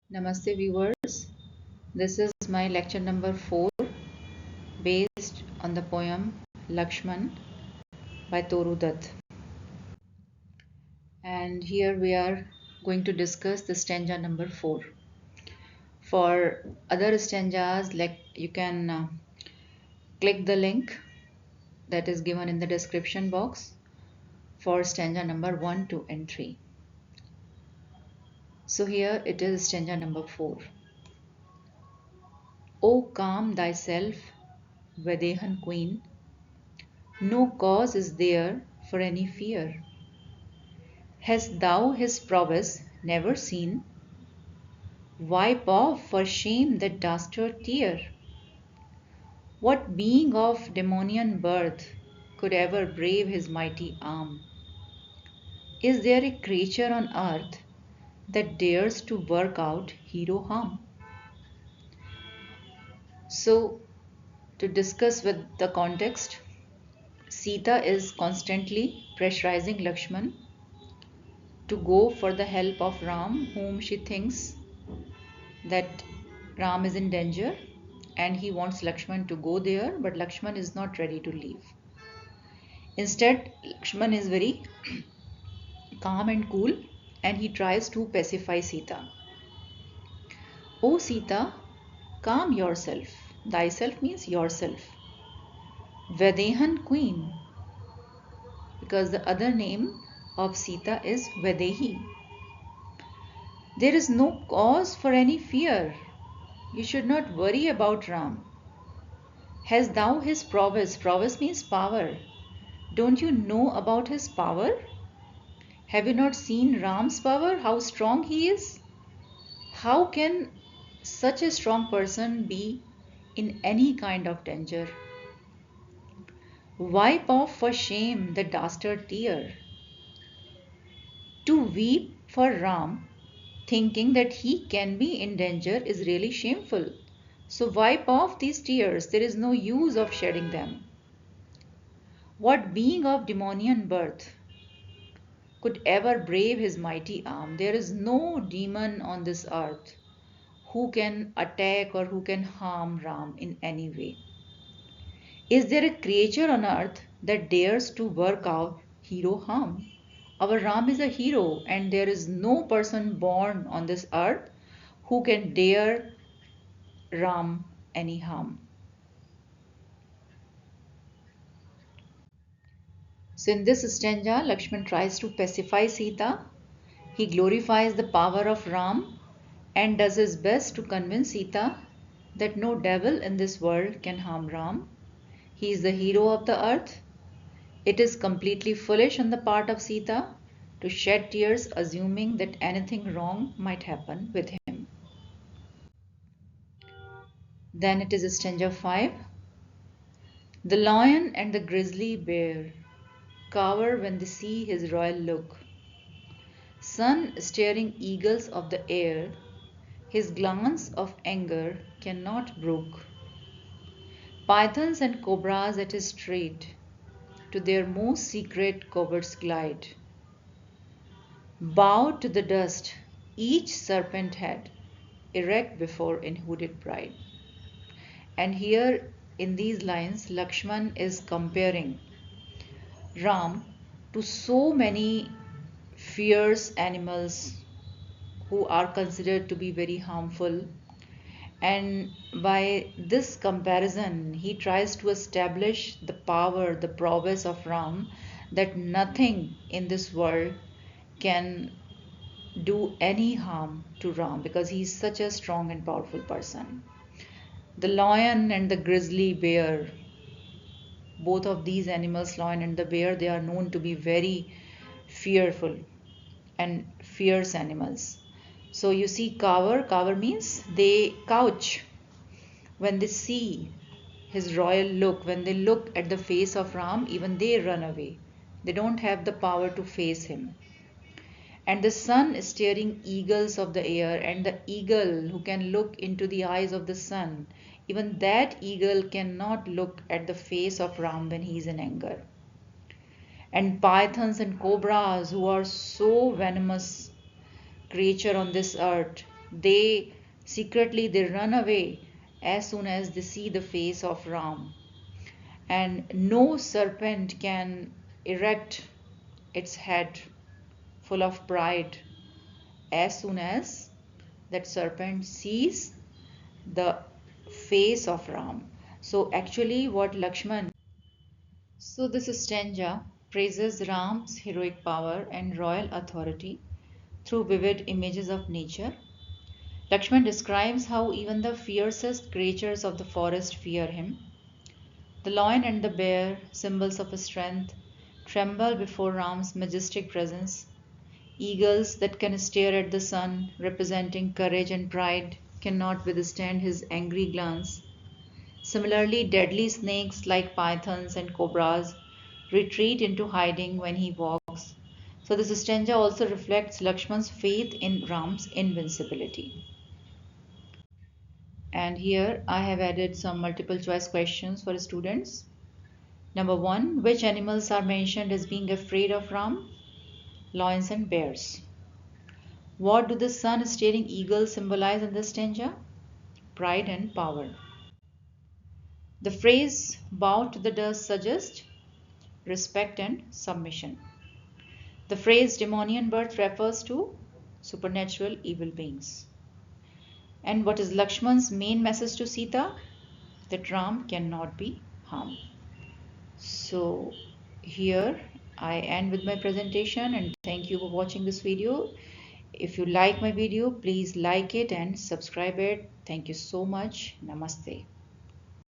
Namaste viewers. This is my lecture number 4 based on the poem Lakshman by Toru Dutt. And here we are going to discuss the stanza number 4. For other stanzas, like you can click the link that is given in the description box for stanza number 1, 2 and 3. So here it is stanza number 4. O calm thyself, Vedehan queen, no cause is there for any fear. Hast thou his prowess never seen? Wipe off for shame that dastard tear. What being of demonian birth could ever brave his mighty arm? Is there a creature on earth that dares to work out hero harm? So, to discuss with the context, Sita is constantly pressurizing Lakshman to go for the help of Ram, whom she thinks that Ram is in danger and he wants Lakshman to go there, but Lakshman is not ready to leave. Instead, Lakshman is very calm and cool and he tries to pacify Sita. O Sita, calm yourself. Thyself means yourself. Vedehan queen, because the other name of Sita is Vedehi. There is no cause for any fear. You should not worry about Ram. Hast thou his prowess? Prowess means power. Don't you know about his power? Have you not seen Ram's power? How strong he is? How can such a strong person be in any kind of danger? Wipe off for shame the dastard tear. To weep for Ram, thinking that he can be in danger, is really shameful. So wipe off these tears. There is no use of shedding them. What being of demonian birth could ever brave his mighty arm? There is no demon on this earth who can attack or who can harm Ram in any way. Is there a creature on earth that dares to work out hero harm? Our Ram is a hero, and there is no person born on this earth who can dare Ram any harm. So in this stanza, Lakshman tries to pacify Sita. He glorifies the power of Ram and does his best to convince Sita that no devil in this world can harm Ram. He is the hero of the earth. It is completely foolish on the part of Sita to shed tears assuming that anything wrong might happen with him. Then it is stanza 5. The lion and the grizzly bear cower when they see his royal look. Sun staring eagles of the air, his glance of anger cannot brook. Pythons and cobras at his tread, to their most secret coverts glide. Bowed to the dust, each serpent head, erect before in hooded pride. And here in these lines, Lakshman is comparing Ram to so many fierce animals who are considered to be very harmful, and by this comparison he tries to establish the power, the prowess of Ram, that nothing in this world can do any harm to Ram because he is such a strong and powerful person. The lion and the grizzly bear, both of these animals, lion and the bear, they are known to be very fearful and fierce animals. So you see cower means they couch when they see his royal look. When they look at the face of Ram, even they run away. They don't have the power to face him. And the sun staring eagles of the air, and the eagle who can look into the eyes of the sun, even that eagle cannot look at the face of Ram when he is in anger. And pythons and cobras, who are so venomous creature on this earth, They secretly they run away as soon as they see the face of Ram. And no serpent can erect its head full of pride as soon as that serpent sees the face of Ram. So actually what Lakshman, so this stanza praises Ram's heroic power and royal authority through vivid images of nature. Lakshman describes how even the fiercest creatures of the forest fear him. The lion and the bear, symbols of strength, tremble before Ram's majestic presence. Eagles that can stare at the sun, representing courage and pride, cannot withstand his angry glance. Similarly, deadly snakes like pythons and cobras retreat into hiding when he walks. So, this stanza also reflects Lakshman's faith in Ram's invincibility. And here I have added some multiple choice questions for students. Number one, which animals are mentioned as being afraid of Ram? Lions and bears. What do the sun staring eagles symbolize in this stanza? Pride and power. The phrase bow to the dust suggests respect and submission. The phrase demonian birth refers to supernatural evil beings. And what is Lakshman's main message to Sita? That Ram cannot be harmed. So here I end with my presentation and thank you for watching this video. If you like my video, please like it and subscribe it. Thank you so much. Namaste.